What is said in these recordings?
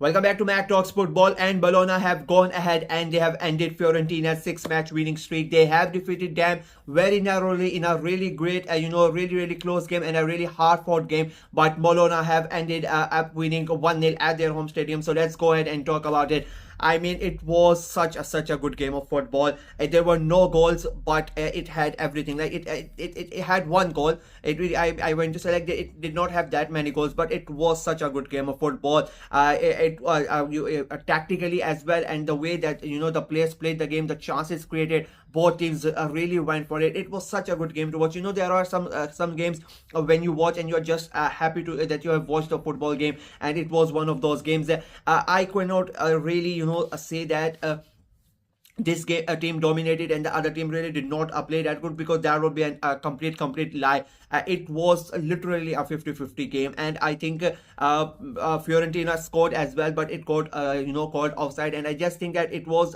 Welcome back to Mac Talks Football, and Bologna have gone ahead and they have ended Fiorentina's 6-match winning streak. They have defeated them very narrowly in a really great, really close game and a really hard-fought game. But Bologna have ended up winning 1-0 at their home stadium. So let's go ahead and talk about it. I mean, it was such a good game of football. There were no goals, but it had everything. Like it had one goal. It really, I went to select it. It did not have that many goals, but it was such a good game of football. Tactically as well, and the way that the players played the game, the chances created, both teams really went for it. It was such a good game to watch. There are some games when you watch and you're just happy to that you have watched a football game, and it was one of those games that I cannot really say that this game team dominated and the other team really did not play that good, because that would be a complete lie. It was literally a 50-50 game, and I think Fiorentina scored as well, but it got called offside, and I just think that it was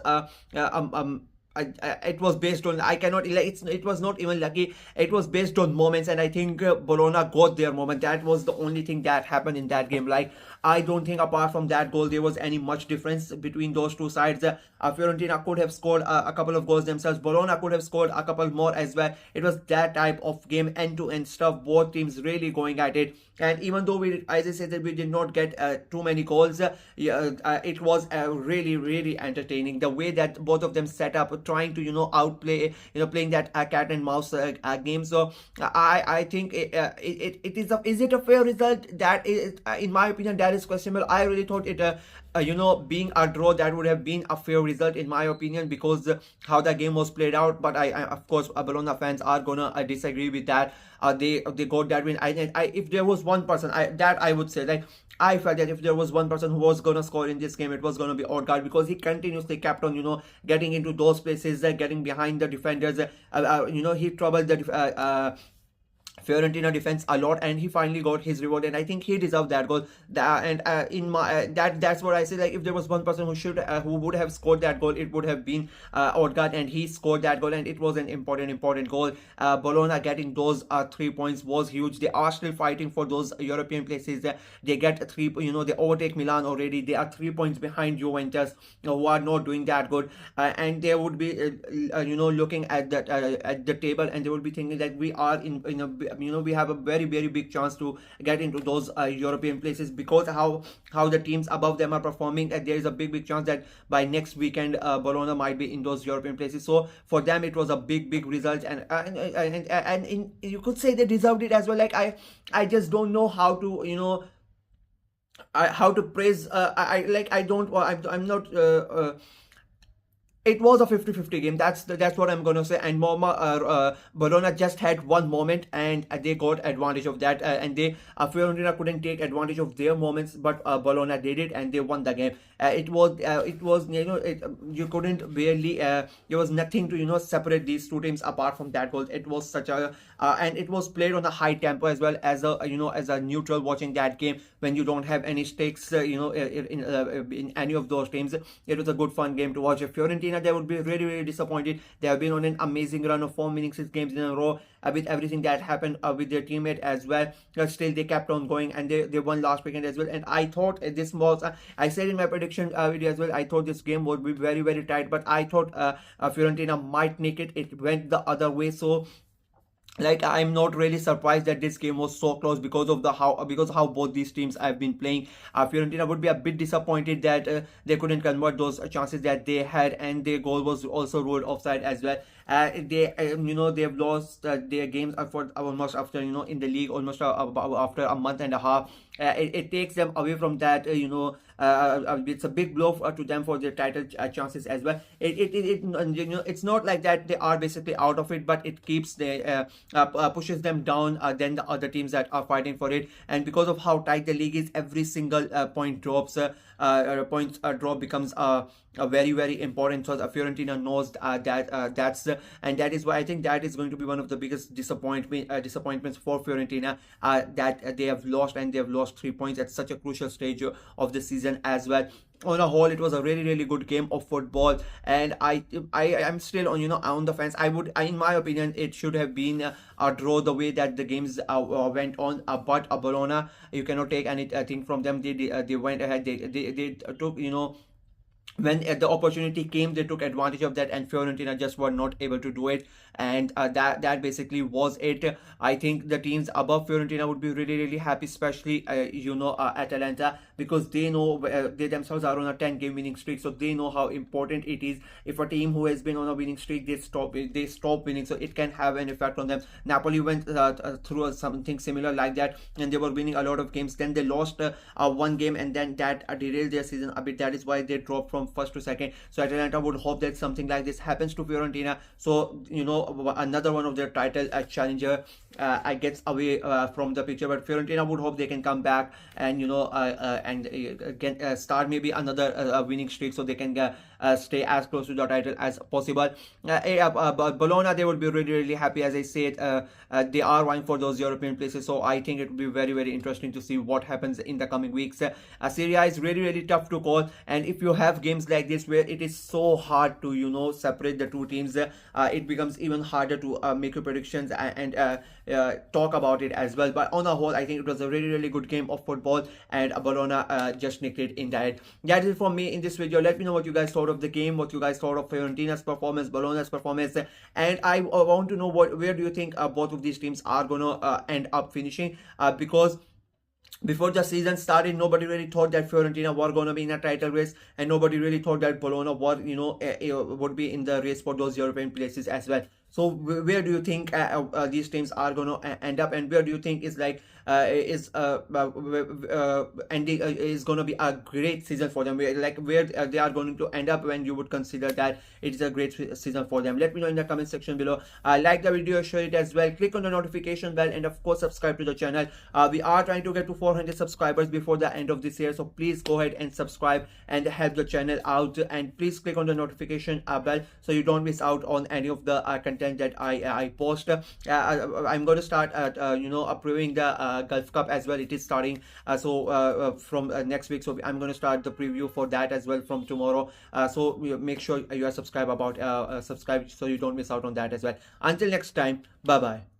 it was based on, I cannot like it was not even lucky. It was based on moments, and I think Bologna got their moment. That was the only thing that happened in that game. Like, I don't think apart from that goal there was any much difference between those two sides. Fiorentina could have scored a couple of goals themselves. Bologna could have scored a couple more as well. It was that type of game, end-to-end stuff. Both teams really going at it. And even though we, as I said, that we did not get too many goals, it was really entertaining. The way that both of them set up, trying to outplay, playing that cat and mouse game. So I think it is it a fair result? That is, in my opinion, that is questionable. I really thought it being a draw, that would have been a fair result in my opinion, because how the game was played out. But I of course, Bologna fans are gonna disagree with that. They got that win. I if there was one person I would say, like, I felt that if there was one person who was gonna score in this game, it was gonna be Odegaard, because he continuously kept on getting into those places, getting behind the defenders. He troubled the Fiorentina defense a lot, and he finally got his reward, and I think he deserved that goal. In my that's what I say. Like, if there was one person who would have scored that goal, it would have been Odegaard, and he scored that goal, and it was an important goal. Bologna getting those 3 points was huge. They are still fighting for those European places. They get three. They overtake Milan already. They are 3 points behind Juventus, who are not doing that good, and they would be looking at that at the table, and they would be thinking that we are in we have a very big chance to get into those European places, because how the teams above them are performing, and there is a big chance that by next weekend Bologna might be in those European places. So for them it was a big result, and you could say they deserved it as well. Like, I just don't know how to how to praise. I'm not it was a 50-50 game. That's what I'm gonna say. And Bologna just had one moment, and they got advantage of that, and they Fiorentina couldn't take advantage of their moments, but Bologna did it, and they won the game. It was you couldn't barely there was nothing to separate these two teams apart from that goal. It was such a and it was played on a high tempo as well, as a as a neutral watching that game, when you don't have any stakes in any of those teams. It was a good fun game to watch. Fiorentina, they would be really disappointed. They have been on an amazing run of 4 winning 6 games in a row, with everything that happened with their teammate as well. Still they kept on going, and they won last weekend as well. And I thought this was I said in my prediction video as well, I thought this game would be very tight, but I thought Fiorentina might nick it. It went the other way. So, like, I'm not really surprised that this game was so close, because of how both these teams have been playing. Fiorentina would be a bit disappointed that they couldn't convert those chances that they had, and their goal was also ruled offside as well. They've lost their games for almost after in the league, almost after a month and a half. It takes them away from that. It's a big blow to them for their title chances as well. It's not like that they are basically out of it, but it keeps pushes them down than the other teams that are fighting for it. And because of how tight the league is, every single point drops. Points drop becomes very important. So Fiorentina knows and that is why I think that is going to be one of the biggest disappointments for Fiorentina, that they have lost, and they have lost lost 3 points at such a crucial stage of the season as well. On a whole, it was a really good game of football, and I am still on, on the fence. In my opinion, it should have been a draw the way that the games went on. But Bologna, you cannot take anything from them. They went ahead. They took, when the opportunity came, they took advantage of that, and Fiorentina just were not able to do it. And that basically was it. I think the teams above Fiorentina would be really happy, especially Atalanta, because they know they themselves are on a 10-game winning streak, so they know how important it is. If a team who has been on a winning streak, they stop winning, so it can have an effect on them. Napoli went through something similar like that, and they were winning a lot of games. Then they lost one game, and then that derailed their season a bit. That is why they dropped from first to second. So Atalanta would hope that something like this happens to Fiorentina, so another one of their title challenger gets away from the picture. But Fiorentina would hope they can come back and start maybe another winning streak, so they can stay as close to the title as possible. Bologna, they would be really happy. As I said, they are vying for those European places, so I think it would be very interesting to see what happens in the coming weeks. Serie A is really tough to call, and if you have games like this where it is so hard to separate the two teams, it becomes even harder to make your predictions and talk about it as well. But on the whole, I think it was a really good game of football, and Bologna just nicked it in that. That is it from me in this video. Let me know what you guys thought of the game, what you guys thought of Fiorentina's performance, Bologna's performance, and I want to know where do you think both of these teams are gonna end up finishing, because before the season started, nobody really thought that Fiorentina were going to be in a title race, and nobody really thought that Bologna would be in the race for those European places as well. So where do you think these teams are going to end up, and where do you think is ending is going to be a great season for them? Where they are going to end up when you would consider that it is a great season for them? Let me know in the comment section below. Like the video, share it as well, click on the notification bell, and of course subscribe to the channel. We are trying to get to 400 subscribers before the end of this year, so please go ahead and subscribe and help the channel out, and please click on the notification bell so you don't miss out on any of the content that I post. I'm going to start previewing the Gulf Cup as well. It is starting from next week, so I'm going to start the preview for that as well from tomorrow. So make sure you are subscribed so you don't miss out on that as well. Until next time, bye bye.